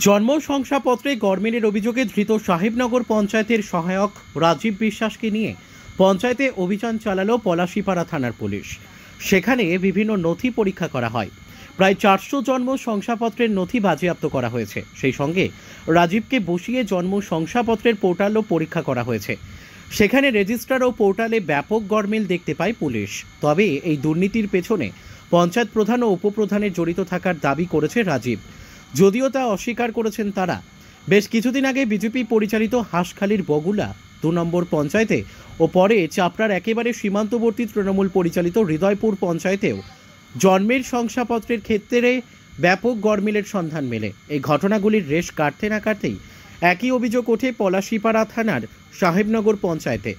জন্ম শংসাপত্রে গরমিলের অভিযোগে ধৃত সাহেবনগর পঞ্চায়েতের সহায়ক রাজীব বিশ্বাসকে নিয়ে পঞ্চায়েতে অভিযান চালালো পলাশীপাড়া থানার পুলিশ। সেখানে বিভিন্ন নথি পরীক্ষা করা হয়। প্রায় 400 জন্ম শংসাপত্রের নথি বাজেয়াপ্ত করা হয়েছে। সেই সঙ্গে রাজীবকে বসিয়ে জন্ম শংসাপত্রের পোর্টালও পরীক্ষা করা হয়েছে। সেখানে রেজিস্ট্রার ও পোর্টালে ব্যাপক গরমিল দেখতে পায় পুলিশ। তবে এই দুর্নীতির পেছনে পঞ্চায়েত প্রধান ও উপপ্রধানের জড়িত থাকার দাবি করেছে রাজীব, যদিও তা অস্বীকার করেছেন তারা। বেশ কিছুদিন আগে বিজেপি পরিচালিত হাঁসখালির বগুলা 2 নম্বর পঞ্চায়েতে ও পরে চাপড়ার একেবারে সীমান্তবর্তী তৃণমূল পরিচালিত হৃদয়পুর পঞ্চায়েতেও জন্মের শংসাপত্রের ক্ষেত্রে ব্যাপক গরমিলের সন্ধান মেলে। এই ঘটনাগুলির রেশ কাটতে না কাটতেই একই অভিযোগ ওঠে পলাশীপাড়া থানার সাহেবনগর পঞ্চায়েতে।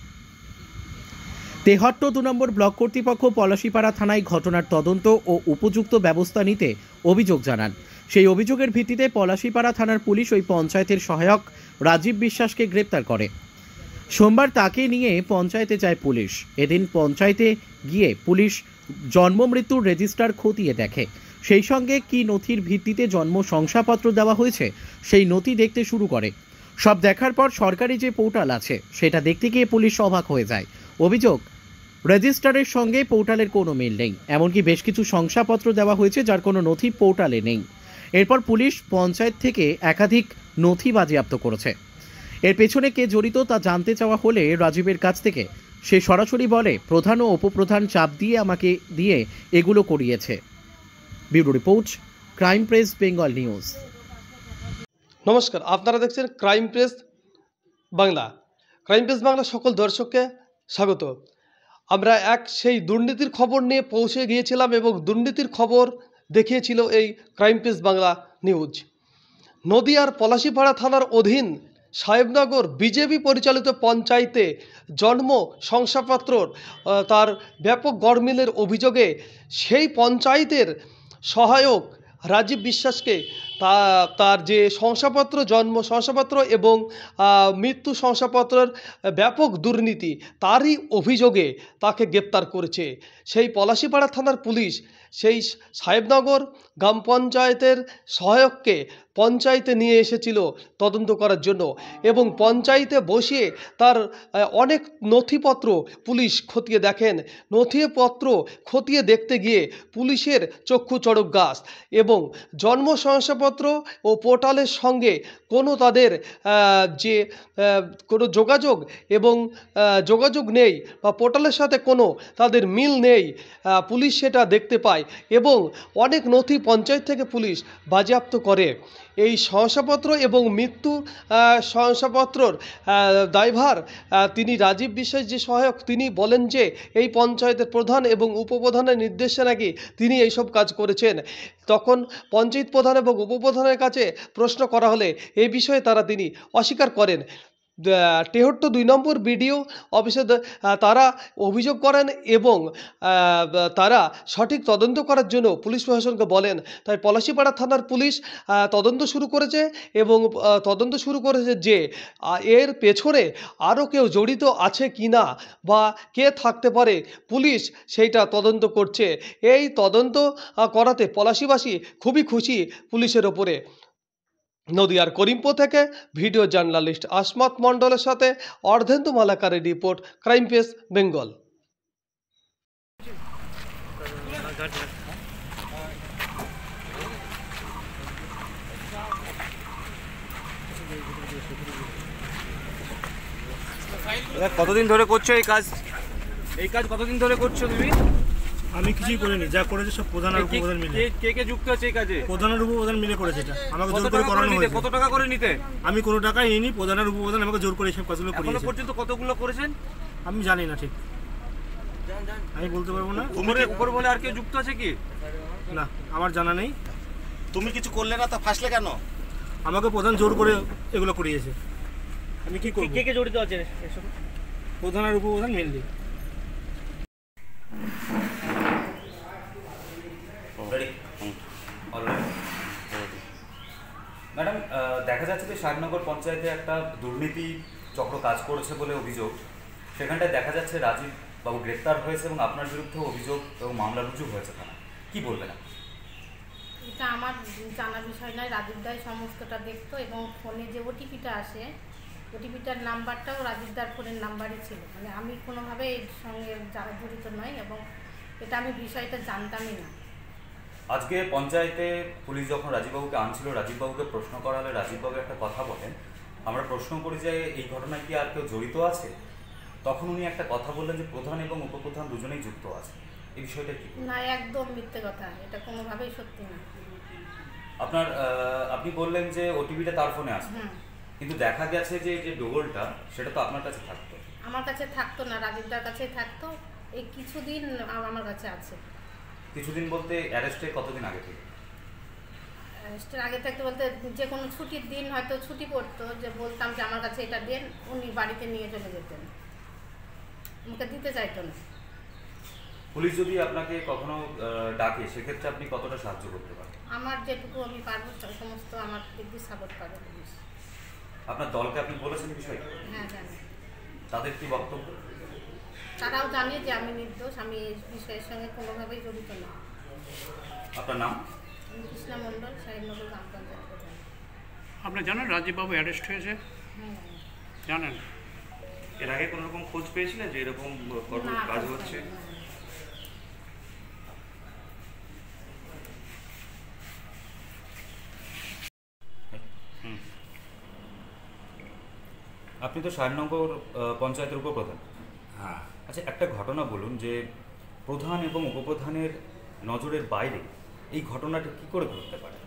তেহট্ট 2 নম্বর ব্লক কর্তৃপক্ষ পলাশীপাড়া থানায় ঘটনার তদন্ত ও উপযুক্ত ব্যবস্থা নিতে অভিযোগ জানান। সেই অভিযোগের ভিত্তিতে পলাশীপাড়া থানার পুলিশ ওই পঞ্চায়েতের সহায়ক রাজীব বিশ্বাসকে গ্রেপ্তার করে। সোমবার তাকে নিয়ে পঞ্চায়েতে যায় পুলিশ। এদিন পঞ্চায়েতে গিয়ে পুলিশ জন্ম মৃত্যুর রেজিস্টার খতিয়ে দেখে। সেই সঙ্গে কী নথির ভিত্তিতে জন্ম শংসাপত্র দেওয়া হয়েছে সেই নথি দেখতে শুরু করে। সব দেখার পর সরকারি যে পোর্টাল আছে সেটা দেখতে গিয়ে পুলিশ অবাক হয়ে যায়। অভিযোগ, রেজিস্টারের সঙ্গে পোর্টালের কোনো মিল নেই। এমনকি বেশ কিছু শংসাপত্র দেওয়া হয়েছে যার কোনো নথি পোর্টালে নেই। এরপর পুলিশ পঞ্চায়েত থেকে একাধিক নথি বাজেয়াপ্ত করেছে। এর পেছনে কে জড়িত তা জানতে চাওয়া হলে রাজীবের কাছ থেকে সে সরাসরি বলে, প্রধান ও উপপ্রধান চাপ দিয়ে আমাকে দিয়ে এগুলো করিয়েছে। Bureau report, crime press Bengal news. নমস্কার, আপনারা দেখছেন crime press Bangla. Crime press Bangla সকল দর্শককে স্বাগত। আমরা সেই দুর্নীতির খবর নিয়ে পৌঁছে গিয়েছিলাম এবং দুর্নীতির খবর দেখিয়েছিল এই ক্রাইম প্রেস বাংলা নিউজ। নদিয়ার পলাশীপাড়া থানার অধীন সাহেবনগর বিজেপি পরিচালিত পঞ্চায়েতে জন্ম শংসাপত্র তার ব্যাপক গরমিলের অভিযোগে সেই পঞ্চায়েতের সহায়ক রাজীব বিশ্বাসকে তার যে শংসাপত্র, জন্ম শংসাপত্র এবং মৃত্যু শংসাপত্রের ব্যাপক দুর্নীতি, তারই অভিযোগে তাকে গ্রেপ্তার করেছে সেই পলাশীপাড়া থানার পুলিশ। সেই সাহেবনগর গ্রাম পঞ্চায়েতের সহায়ককে পঞ্চায়েতে নিয়ে এসেছিল তদন্ত করার জন্য এবং পঞ্চায়েতে বসিয়ে তার অনেক নথিপত্র পুলিশ খতিয়ে দেখেন। নথিপত্র খতিয়ে দেখতে গিয়ে পুলিশের চক্ষু চড়ক গাছ এবং জন্ম শংসাপত্র ও পোর্টালের সঙ্গে কোনো তাদের যে কোনো যোগাযোগ নেই বা পোর্টালের সাথে কোনো তাদের মিল নেই, পুলিশ সেটা দেখতে পায় এবং অনেক নথি পঞ্চায়েত থেকে পুলিশ বাজেয়াপ্ত করে। এই শংসাপত্র এবং মৃত্যু শংসাপত্রর দায়ভার তিনি রাজীব বিশ্বাস যে সহায়ক, তিনি বলেন যে এই পঞ্চায়েতের প্রধান এবং উপপ্রধানের নির্দেশে নাকি তিনি এইসব কাজ করেছেন। তখন পঞ্চায়েত প্রধান এবং উপপ্রধানের কাছে প্রশ্ন করা হলে এই বিষয়ে তিনি অস্বীকার করেন। তেহট্ট 2 নম্বর বিডিও অফিসে তারা অভিযোগ করেন এবং তারা সঠিক তদন্ত করার জন্য পুলিশ প্রশাসনকে বলেন। তাই পলাশীপাড়া থানার পুলিশ তদন্ত শুরু করেছে এবং তদন্ত শুরু করেছে যে এর পেছনে আরও কেউ জড়িত আছে কি না বা কে থাকতে পারে, পুলিশ সেইটা তদন্ত করছে। এই তদন্ত করাতে পলাশীবাসী খুবই খুশি পুলিশের ওপরে। নদিয়ার করিমপুর থেকে ভিডিও জার্নালিস্ট আসমাত মণ্ডলের সাথে অর্ধেন্দু মালাকারের রিপোর্ট, ক্রাইম প্রেস বেঙ্গল। কতদিন ধরে করছো এই কাজ? কতদিন ধরে করছো তুমি? আমি কিছুই করিনি, যা করেছে সব প্রধান আর উপপ্রধান মিলে। কে যুক্ত আছে এই কাজে? প্রধান আর উপপ্রধান মিলে করেছে এটা, আমাকে জোর করে করানো হয়েছে। কত টাকা করে নিতে? আমি কোনো টাকাই নিইনি, প্রধান আর উপপ্রধান আমাকে জোর করে সব কাজগুলো করিয়েছে। এখনো পর্যন্ত কতগুলো করেছেন আমি জানি না, ঠিক আমি বলতে পারবো না। উপর বলে আর কেউ যুক্ত আছে কি? না, আমার জানা নেই। তুমি কিছু করলে না, তা ফাঁসলে কেন? আমাকে প্রধান জোর করে এগুলো করিয়েছে। আমি কি করব? কে জড়িত আছে এসব? প্রধান আর উপপ্রধান মিললি। ম্যাডাম, দেখা যাচ্ছে যে সাহেবনগর পঞ্চায়েতে একটা দুর্নীতি চক্র কাজ করেছে বলে অভিযোগ। সেখানটায় দেখা যাচ্ছে রাজীব বাবু গ্রেপ্তার হয়েছে এবং আপনার বিরুদ্ধে অভিযোগ এবং মামলা রুজু হয়েছে থানা। কি বলবেন? এটা আমার জানা বিষয় নয়, রাজীব দাই সমস্তটা দেখতো এবং ফোনে যে ওটিপিটা আসে ওটিপিটার নাম্বারটাও রাজীব দার ফোনের নাম্বারই ছিল, মানে আমি কোনোভাবে এর সঙ্গে জড়িত নই এবং এটা আমি বিষয়টা জানতামই না। আজকে পঞ্চায়েতে পুলিশ যখন রাজীববাবুকে আনছিল, রাজীববাবুকে প্রশ্ন করা হলে রাজীববাবু একটা কথা বলেন, আমরা প্রশ্ন করি যে এই ঘটনায় কি আর কেউ জড়িত আছে, তখন উনি একটা কথা বললেন যে প্রধান এবং উপপ্রধান দুজনেই যুক্ত আছে। এই বিষয়টা কি? না, একদম মিথ্যে কথা, এটা কোনোভাবেই সত্যি না। আপনি বললেন যে ওটিপিটা তার ফোনে আসতো, কিন্তু দেখা গেছে যে যে ডোগলটা সেটা তো আপনার কাছে থাকতো। আমার কাছে থাকতো না, রাজীবদার কাছেই থাকতো। এই কিছুদিন আমার কাছে আছে। কিছুদিন বলতে অ্যারেস্টের কতদিন আগে থেকে? অ্যারেস্টের আগে থাকতে বলতে যে কোনো ছুটির দিন হয়তো ছুটি পড়তো, যে বলতাম যে আমার কাছে এটা দেন, উনি বাড়িতে নিয়ে চলে যেতেন, আমাকে দিতে চাইতো না। পুলিশ যদি আপনাকে কখনো ডাকে সেক্ষেত্রে আপনি কতটা সাহায্য করতে পারেন? আমার যেটুকু আমি পারবো সমস্ত আমার দিক দিয়ে সাপোর্ট পাবে পুলিশ। আপনার দলকে আপনি বলেছেন বিষয়টা? হ্যাঁ, জানি। তাদের কি বক্তব্য? তারাও জানে যে আমি নির্দোষ, আমি এই বিষয়ের সঙ্গে কোনোভাবেই জড়িত না। আপনার নাম? আমি কৃষ্ণা মণ্ডল, সাহেবনগর গ্রাম পঞ্চায়েত প্রধান। আপনি জানেন রাজীববাবু অ্যারেস্ট হয়েছে? হ্যাঁ, জানি। জানেন? এর আগে কোনো রকম খোঁজ পেয়েছিলেন যে এরকম না, কাজ হচ্ছে? না। আপনি তো সাহেবনগর পঞ্চায়েতের উপপ্রধান। হ্যাঁ, আচ্ছা, একটা ঘটনা বলুন যে প্রধান এবং উপপ্রধানের নজরের বাইরে এই ঘটনাটা কি করে ঘটতে পারে?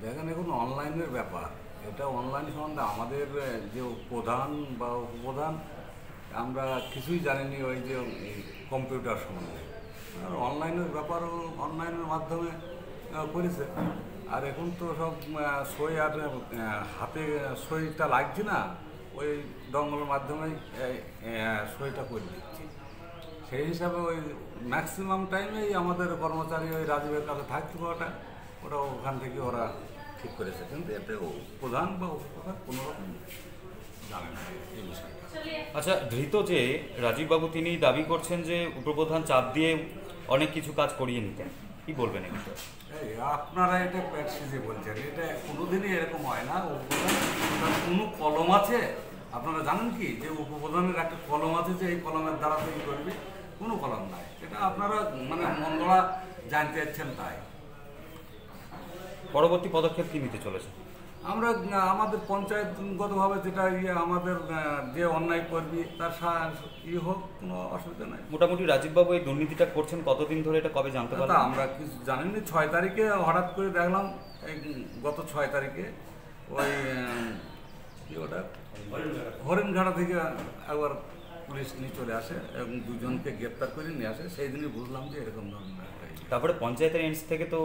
দেখেন, এখন অনলাইনের ব্যাপার, এটা অনলাইন সম্বন্ধে আমাদের যে প্রধান বা উপপ্রধান আমরা কিছুই জানিনি, ওই যে কম্পিউটার সম্বন্ধে। আর অনলাইনের ব্যাপারও অনলাইনের মাধ্যমে করেছে। আর এখন তো সব সই আর হাতে সইটা লাগছে না, ওই ডঙ্গলের মাধ্যমেই সইটা করে দিচ্ছি। সেই হিসাবে ওই ম্যাক্সিমাম টাইমেই আমাদের কর্মচারী ওই রাজীবের কাছে থাকতে ওটা ওখান থেকে ওরা ঠিক করেছে, কিন্তু এতে প্রধান বা উপপ্রধান কোনো রকম জানে না এই বিষয়টা। আচ্ছা, ধৃত যে রাজীববাবু তিনি দাবি করছেন যে উপপ্রধান চাপ দিয়ে অনেক কিছু কাজ করিয়ে নিতেন, কি বলবেন এই বিষয়ে? আপনারা এটা প্যাট সিজে বলছেন, এটা কোনোদিনই এরকম হয় না। উপপ্রধান কোনো কলম আছে? আপনারা জানেন কি যে উপপ্রধানের একটা কলম আছে যে এই কলমের দ্বারা তৈরি করবে? কোনো কলম নাই। এটা আপনারা মানে মন্দরা জানতে চাচ্ছেন তাই। পরবর্তী পদক্ষেপ কি নিতে চলেছে? আমরা আমাদের পঞ্চায়েতগতভাবে যেটা আমাদের যে অন্যায় করবি তার হোক, কোনো অসুবিধা নাই। মোটামুটি রাজীববাবু এই দুর্নীতিটা করছেন কতদিন ধরে, এটা কবে জানতে পারলাম? আমরা কিছু জানিনি। 6 তারিখে হঠাৎ করে দেখলাম, এই গত 6 তারিখে ওই কি ওটা হরিণঘাটা থেকে একবার পুলিশ নিয়ে চলে আসে এবং দুজনকে গ্রেপ্তার করে নিয়ে আসে। সেই দিনই বুঝলাম যে এরকম ধরনের একটা। তারপরে পঞ্চায়েতের এন্ডস থেকে তো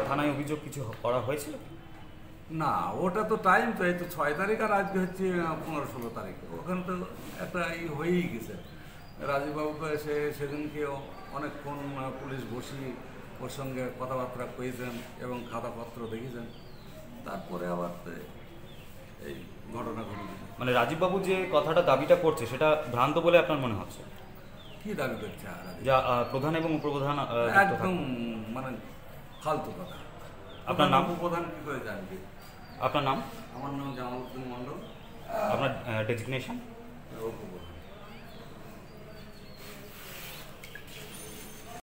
থানায় অভিযোগ কিছু করা হয়েছিল না? ওটা তো টাইম তো, এই তো 6 তারিখ আর আজকে হচ্ছে 15-16 তারিখ। ওখানে তো একটা হয়েই গেছে। রাজীববাবুকে সেদিনকে অনেকক্ষণ পুলিশ বসিয়ে ওর সঙ্গে কথাবার্তা কয়েছেন এবং খাতাপত্র দেখেছেন, তারপরে আবার এই ঘটনা ঘটে। মানে রাজীববাবু যে কথাটা দাবিটা করছে সেটা ভ্রান্ত বলে আপনার মনে হচ্ছে? কি দাবি করছে? যা প্রধান এবং উপপ্রধান একদম মানে ফালতু কথা। আপনার নাম? উপপ্রধান কি করে জানবে? আপনার নাম? আমার নাম জামালউদ্দিন মণ্ডল। আপনার ডেজিগনেশন? উপপ্রধান।